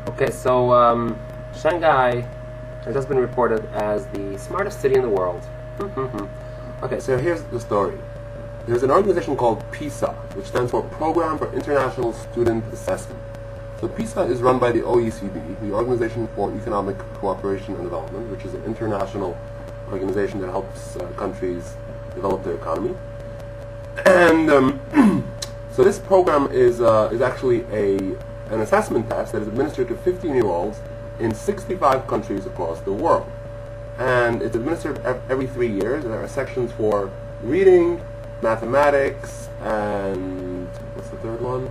Okay, so Shanghai has just been reported as the smartest city in the world. Okay, so here's the story. There's an organization called PISA, which stands for Program for International Student Assessment. So PISA is run by the OECD, the Organization for Economic Cooperation and Development, which is an international organization that helps countries develop their economy. And so this program is actually an assessment test that is administered to 15-year-olds in 65 countries across the world. And it's administered every 3 years. There are sections for reading, mathematics, and what's the third one?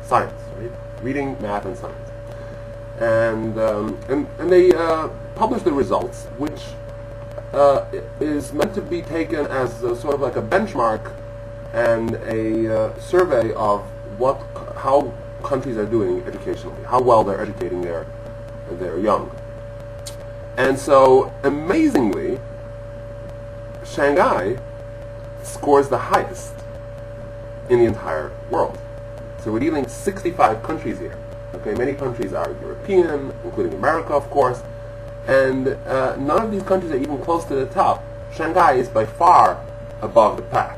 Science, right? Reading, math, and science. And they publish the results, which is meant to be taken as sort of like a benchmark and a survey of how countries are doing educationally, how well they're educating their young. And so, amazingly, Shanghai scores the highest in the entire world. So we're dealing 65 countries here. Okay, many countries are European, including America, of course, and none of these countries are even close to the top. Shanghai is by far above the pack.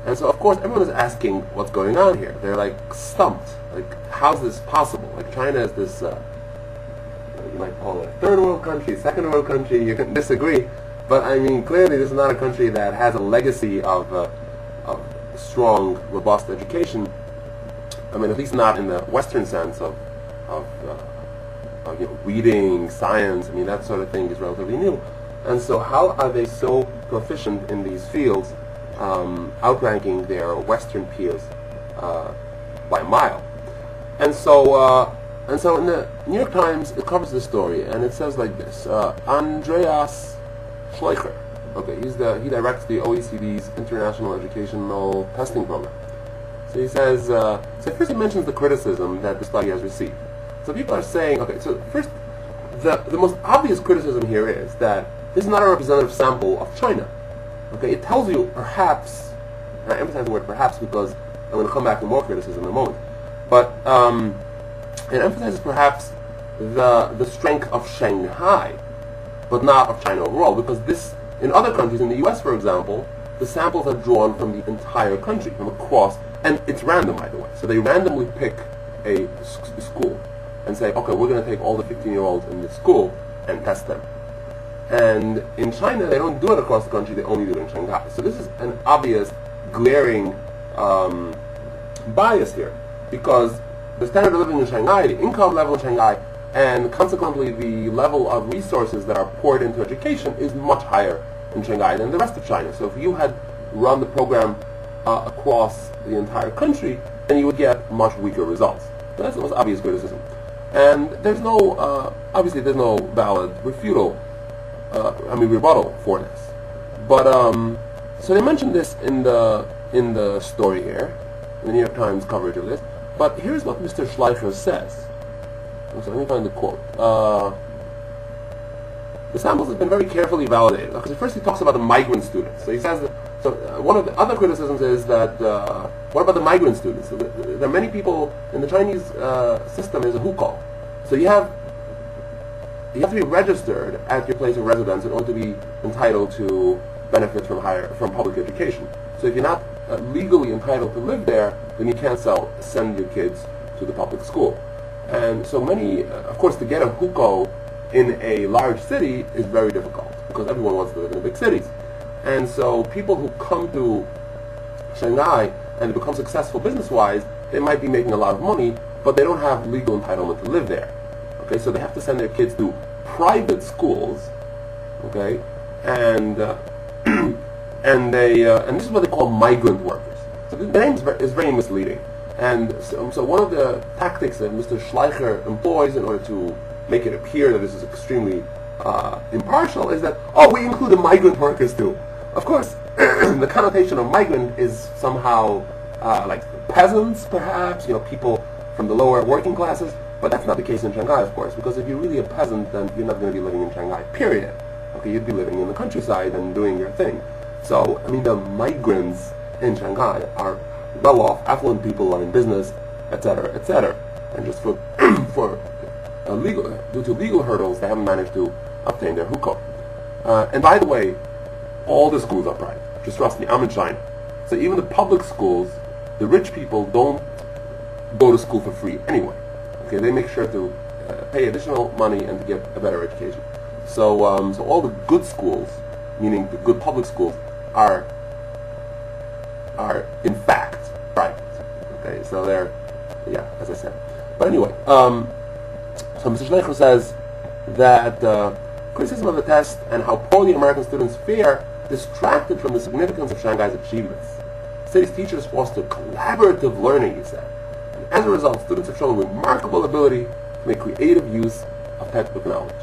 And so, of course, everyone is asking what's going on here. They're like stumped. Like, how's this possible? Like, China is this, you might call it a third world country, second world country, you can disagree. But I mean, clearly this is not a country that has a legacy of strong, robust education. I mean, at least not in the Western sense of reading, science. I mean, that sort of thing is relatively new. And so how are they so proficient in these fields, outranking their Western peers by a mile? And so in the New York Times, it covers this story, and it says like this: Andreas Schleicher, okay, he directs the OECD's International Educational Testing Program. So he says, so first he mentions the criticism that the study has received. So people are saying, okay, so first, the most obvious criticism here is that this is not a representative sample of China. Okay, it tells you perhaps, and I emphasize the word perhaps because I'm going to come back to more criticism in a moment, but it emphasizes perhaps the strength of Shanghai, but not of China overall, because this, in other countries, in the US for example, the samples are drawn from the entire country, from across, and it's random, by the way. So they randomly pick a school and say, okay, we're going to take all the 15-year-olds in this school and test them. And in China, they don't do it across the country, they only do it in Shanghai. So this is an obvious, glaring bias here, because the standard of living in Shanghai, the income level in Shanghai, and consequently the level of resources that are poured into education is much higher in Shanghai than the rest of China. So if you had run the program across the entire country, then you would get much weaker results. So that's the most obvious criticism. And there's no, obviously there's no valid rebuttal for this. But, so they mentioned this in the story here, in the New York Times coverage of this. But here's what Mr. Schleicher says. So let me find the quote. The samples have been very carefully validated. Because first he talks about the migrant students. So he says that, one of the other criticisms is that, what about the migrant students? So there are many people in the Chinese system is a hukou. So you have to be registered at your place of residence in order to be entitled to benefit from public education. So if you're not legally entitled to live there, then you can't send your kids to the public school. And so many, of course, to get a hukou in a large city is very difficult because everyone wants to live in the big cities. And so people who come to Shanghai and become successful business-wise, they might be making a lot of money, but they don't have legal entitlement to live there. Okay, so they have to send their kids to private schools. Okay, and this is what they call migrant workers. So the name is very misleading. And so one of the tactics that Mr. Schleicher employs in order to make it appear that this is extremely impartial is that, we include the migrant workers too. Of course, the connotation of migrant is somehow like peasants, perhaps, people from the lower working classes, but that's not the case in Shanghai, of course, because if you're really a peasant, then you're not going to be living in Shanghai, period. Okay, you'd be living in the countryside and doing your thing. So, I mean, the migrants in Shanghai are well-off, affluent people, are in business, etc., etc. and just for due to legal hurdles, they haven't managed to obtain their hukou. And by the way, all the schools are private. Just trust me, I'm in China. So even the public schools, the rich people don't go to school for free anyway. Okay, they make sure to pay additional money and to get a better education. So all the good schools, meaning the good public schools, are in fact private. Okay, so they're, yeah, as I said. But anyway, so Mr. Schleicher says that criticism of the test and how poorly American students fare distracted from the significance of Shanghai's achievements. City's teachers foster collaborative learning, he said. And as a result, students have shown remarkable ability to make creative use of textbook knowledge.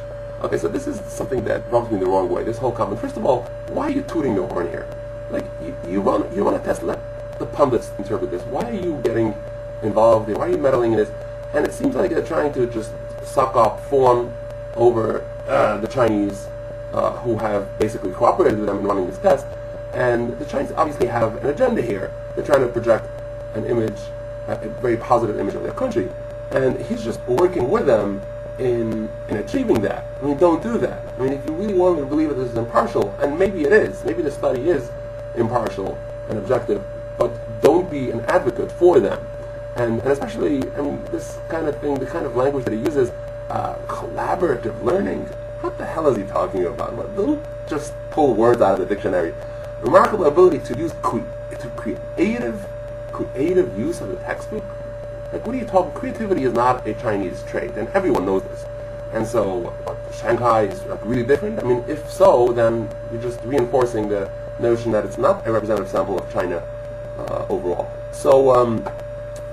Okay, so this is something that rubs me the wrong way, this whole comment. First of all, why are you tooting the horn here? Like, you run a test, let the pundits interpret this. Why are you getting involved here? Why are you meddling in this? And it seems like they're trying to just suck up fawn over the Chinese who have basically cooperated with them in running this test. And the Chinese obviously have an agenda here. They're trying to project an image, a very positive image of their country. And he's just working with them in achieving that. I mean, don't do that. I mean, if you really want to believe that this is impartial, and maybe it is, maybe the study is impartial and objective, but don't be an advocate for them. And especially, I mean, this kind of thing, the kind of language that he uses, collaborative learning. What the hell is he talking about? Well, don't just pull words out of the dictionary. Remarkable ability to use creative use of the textbook. Like, what are you talking? Creativity is not a Chinese trait, and everyone knows this. And so, Shanghai is like really different. I mean, if so, then you're just reinforcing the notion that it's not a representative sample of China overall. So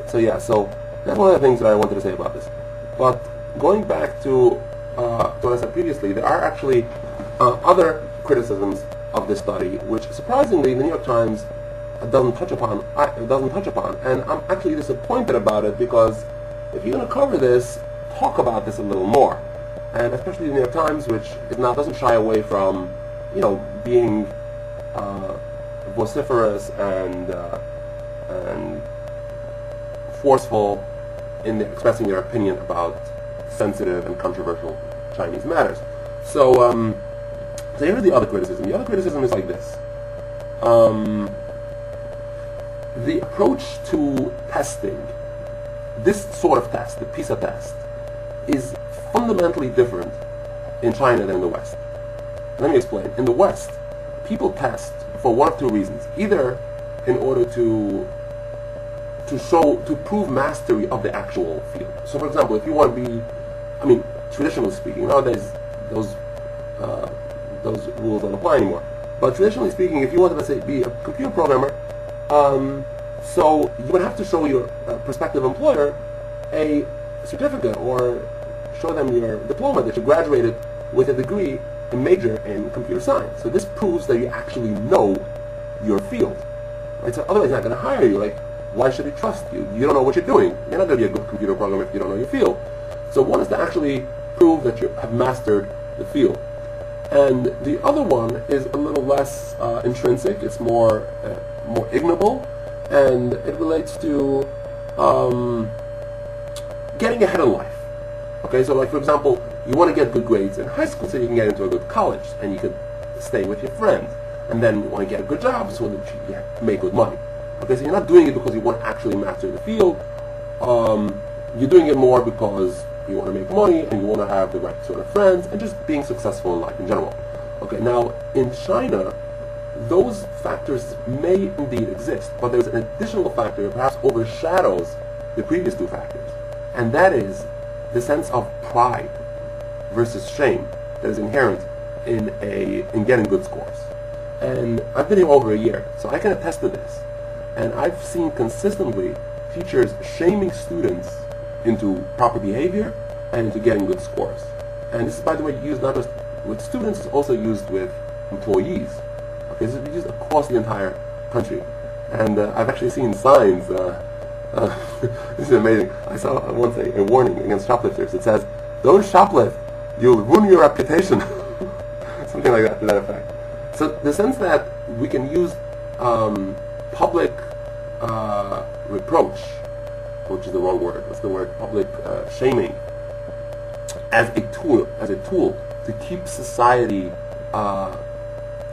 that's one of the things that I wanted to say about this. But going back to what I said previously, there are actually other criticisms of this study, which surprisingly the New York Times doesn't touch upon, and I'm actually disappointed about it, because if you're going to cover this, talk about this a little more. And especially the New York Times, which doesn't shy away from, being vociferous and forceful in expressing their opinion about sensitive and controversial Chinese matters. So here's the other criticism. The other criticism is like this. The approach to testing, this sort of test, the PISA test, is fundamentally different in China than in the West. Let me explain. In the West, people test for one of two reasons. Either in order to prove mastery of the actual field. So, for example, if you want to be, traditionally speaking, nowadays those rules don't apply anymore. But traditionally speaking, if you want to, let's say, be a computer programmer, so you would have to show your prospective employer a certificate or show them your diploma that you graduated with a degree, a major in computer science. So this proves that you actually know your field. Right? So otherwise, they're not going to hire you. Like, why should he trust you? You don't know what you're doing. You're not going to be a good computer programmer if you don't know your field. So one is to actually prove that you have mastered the field. And the other one is a little less intrinsic. It's more ignoble, and it relates to getting ahead in life. Okay, so like, for example, you want to get good grades in high school so you can get into a good college and you can stay with your friends. And then you want to get a good job so that you make good money. Okay, so you're not doing it because you want to actually master the field. You're doing it more because you want to make money and you want to have the right sort of friends and just being successful in life in general. Okay, now in China, those factors may indeed exist, but there's an additional factor that perhaps overshadows the previous two factors, and that is the sense of pride versus shame that is inherent in getting good scores. And I've been here over a year, so I can attest to this. And I've seen consistently teachers shaming students into proper behavior and into getting good scores. And this is, by the way, used not just with students, it's also used with employees. Okay, this is used across the entire country. And I've actually seen signs, this is amazing. I saw once a warning against shoplifters. It says, "Don't shoplift, you'll ruin your reputation." Something like that, to that effect. So the sense that we can use public reproach which is the wrong word, what's the word, public shaming, as a tool to keep society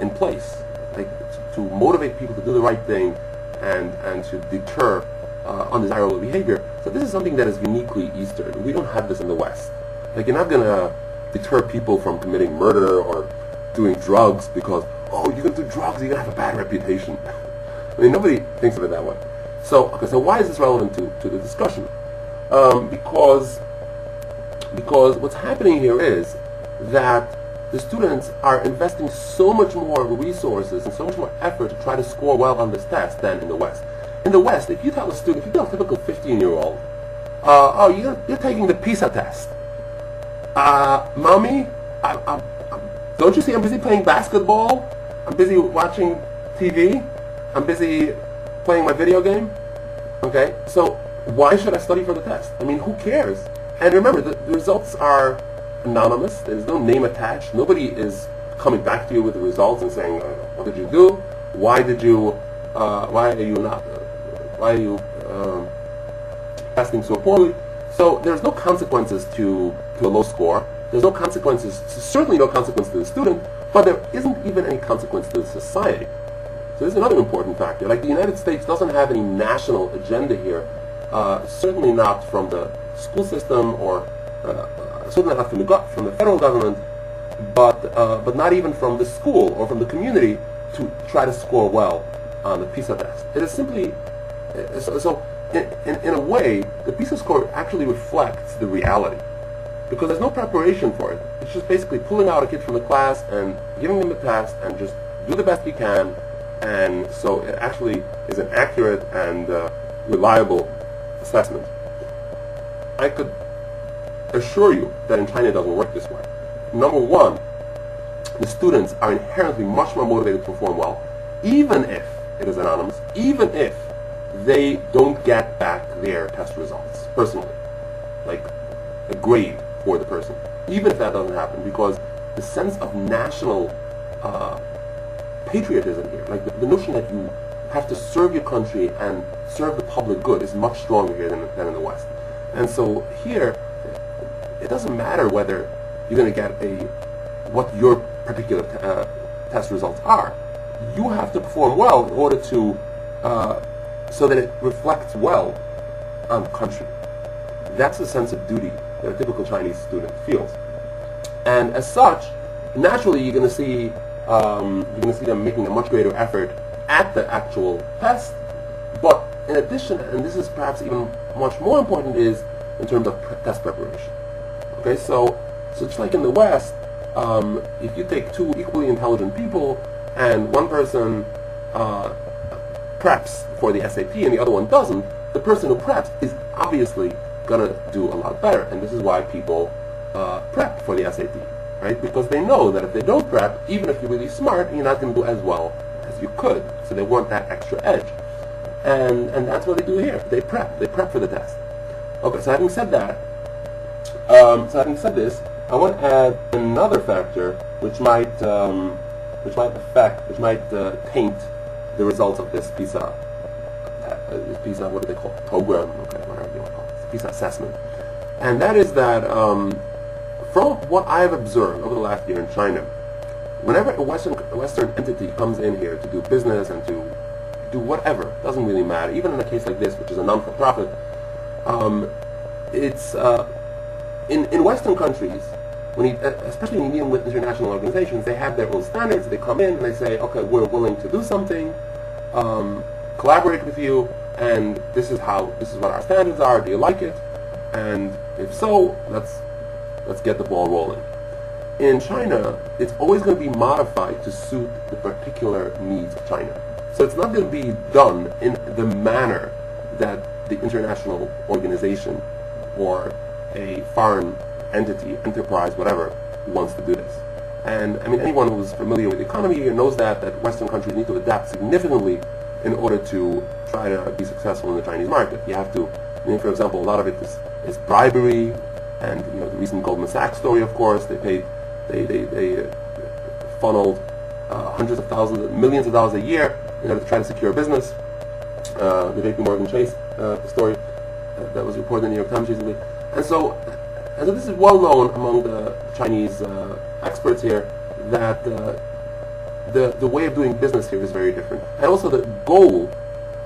in place, like to motivate people to do the right thing and to deter undesirable behavior. So this is something that is uniquely Eastern. We don't have this in the West. Like, you're not going to deter people from committing murder or doing drugs because, oh, you're going to do drugs, you're going to have a bad reputation. I mean, nobody thinks of it that way. So, okay, so why is this relevant to the discussion? Because what's happening here is that the students are investing so much more resources and so much more effort to try to score well on this test than in the West. In the West, if you tell a student, if you tell a typical 15-year-old, oh, you're taking the PISA test. Mommy, don't you see I'm busy playing basketball? I'm busy watching TV? I'm busy playing my video game? Okay, so why should I study for the test? I mean, who cares? And remember, the results are anonymous. There's no name attached. Nobody is coming back to you with the results and saying, what did you do? Why are you testing so poorly? So there's no consequences to a low score. There's no consequences, certainly no consequence to the student, but there isn't even any consequence to the society. So this is another important factor. Like, the United States doesn't have any national agenda here, certainly not from the school system or certainly not from the federal government, but not even from the school or from the community to try to score well on the PISA test. It is simply, in a way, the PISA score actually reflects the reality, because there's no preparation for it. It's just basically pulling out a kid from the class and giving them a test and just do the best you can, and so it actually is an accurate and reliable assessment. I could assure you that in China it doesn't work this way. Number one, the students are inherently much more motivated to perform well, even if it is anonymous, even if they don't get back their test results personally, like a grade for the person, even if that doesn't happen, because the sense of national patriotism here, like the notion that you have to serve your country and serve the public good, is much stronger here than in the West. And so here, it doesn't matter whether you're going to get what your particular test results are. You have to perform well in order to so that it reflects well on the country. That's the sense of duty that a typical Chinese student feels, and as such, naturally, you're going to see them making a much greater effort at the actual test. But in addition, and this is perhaps even much more important, is in terms of test preparation. Okay, so just like in the West, if you take two equally intelligent people and one person preps for the SAT and the other one doesn't, the person who preps is obviously going to do a lot better. And this is why people prep for the SAT, right? Because they know that if they don't prep, even if you're really smart, you're not going to do as well as you could. So they want that extra edge. And that's what they do here. They prep for the test. Okay, so having said that, I want to add another factor which might taint the results of this PISA, what do they call it? Program, okay, whatever you want to call it, PISA assessment. And that is that from what I've observed over the last year in China, whenever a Western entity comes in here to do business and to do whatever, doesn't really matter, even in a case like this, which is a non-for-profit, it's in Western countries, especially when you're dealing with international organizations, they have their own standards. They come in and they say, okay, we're willing to do something, collaborate with you, and this is what our standards are. Do you like it? And if so, let's get the ball rolling. In China, it's always going to be modified to suit the particular needs of China. So it's not going to be done in the manner that the international organization or a foreign entity, enterprise, whatever, wants to do this. And I mean, anyone who's familiar with the economy here knows that Western countries need to adapt significantly in order to try to be successful in the Chinese market. You have to, for example, a lot of it is bribery, and the recent Goldman Sachs story, of course, they funneled hundreds of thousands, millions of dollars a year in order to try to secure business. The JP Morgan Chase story. that was reported in the New York Times recently. And so this is well known among the Chinese experts here that the way of doing business here is very different, and also the goal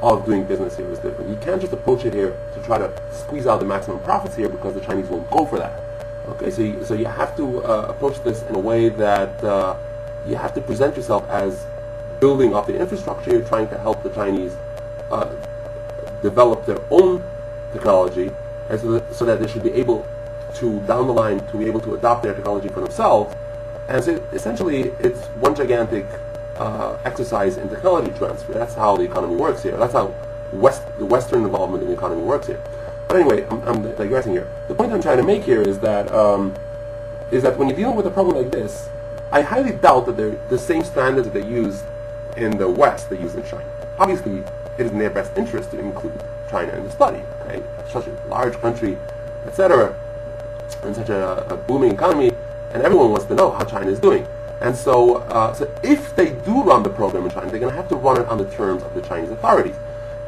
of doing business here is different. You can't just approach it here to try to squeeze out the maximum profits here, because the Chinese won't go for that. Okay, so you have to approach this in a way that you have to present yourself as building up the infrastructure. You're trying to help the Chinese develop their own technology, and so that they should be able to, down the line, to be able to adopt their technology for themselves. And so essentially, it's one gigantic exercise in technology transfer. That's how the economy works here. That's how the Western involvement in the economy works here. But anyway, I'm digressing here. The point I'm trying to make here is that when you're dealing with a problem like this, I highly doubt that they're the same standards that they use in the West they use in China. Obviously, it is in their best interest to include China in the study, right? Such a large country, etc., and such a booming economy, and everyone wants to know how China is doing. And so, so if they do run the program in China, they're going to have to run it on the terms of the Chinese authorities.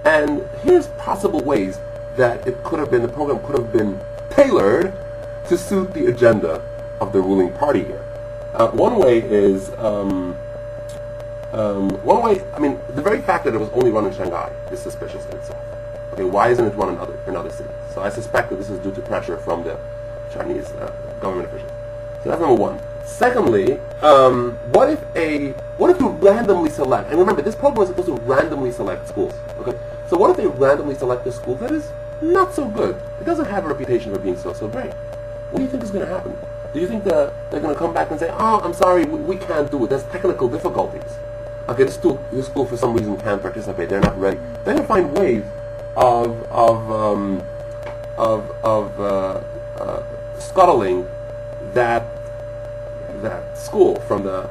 And here's possible ways that the program could have been tailored to suit the agenda of the ruling party here. One way is, I mean, the very fact that it was only run in Shanghai is suspicious in itself. Okay, why isn't it run in other cities? So I suspect that this is due to pressure from the Chinese government officials. So that's number one. Secondly, what if you randomly select? And remember, this program is supposed to randomly select schools. Okay, so what if they randomly select a school that is not so good? It doesn't have a reputation for being so great. What do you think is going to happen? Do you think that they're going to come back and say, "Oh, I'm sorry, we can't do it. There's technical difficulties. Okay, this school for some reason can't participate. They're not ready." They're going to find ways of scuttling that school from the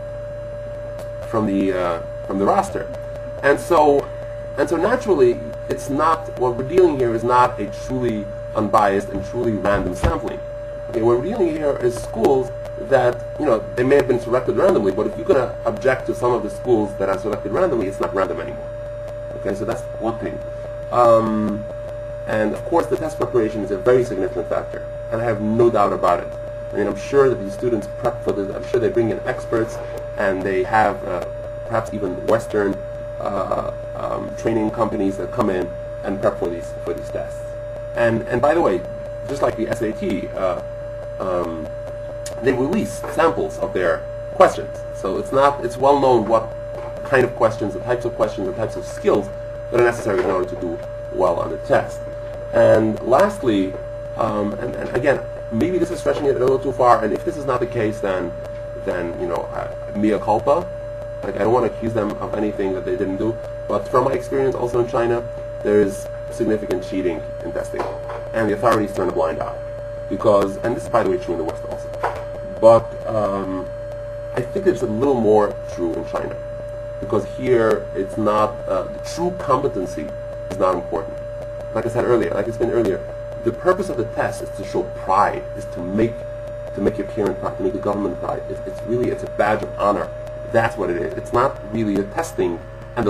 roster, and so naturally, it's not, what we're dealing here is not a truly unbiased and truly random sampling. Okay, what we're dealing here is schools that, you know, they may have been selected randomly, but if you're going to object to some of the schools that are selected randomly, it's not random anymore. Okay, so that's one thing. And of course, the test preparation is a very significant factor, and I have no doubt about it. I mean, I'm sure that these students prep for this. I'm sure they bring in experts, and they have perhaps even Western training companies that come in and prep for these tests. And by the way, just like the SAT, they release samples of their questions. So it's well known what kind of questions, the types of skills that are necessary in order to do well on the test. And lastly, and again, maybe this is stretching it a little too far, and if this is not the case, then you know, mea culpa. Like, I don't want to accuse them of anything that they didn't do, but from my experience also in China, there is significant cheating in testing, and the authorities turn a blind eye, because, and this is by the way true in the West also, but I think it's a little more true in China, because here it's not, the true competency is not important. Like I said earlier, like it's been earlier, the purpose of the test is to show pride, is to make your parent proud, to make the government proud. It's a badge of honor. That's what it is. It's not really a testing, and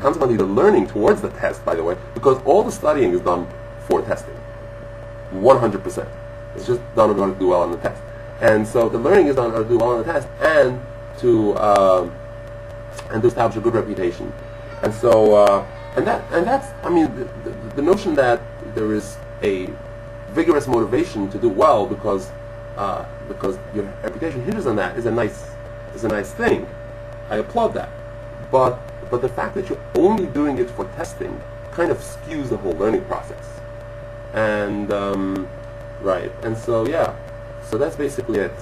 consequently the learning towards the test, by the way, because all the studying is done for testing. 100%. It's just done in order to do well on the test. And so the learning is done in order to do well on the test, and to establish a good reputation. And so that's, I mean, the notion that there is a vigorous motivation to do well because your reputation hinges on that is a nice thing. I applaud that. But the fact that you're only doing it for testing kind of skews the whole learning process. And right. And so yeah. So that's basically it.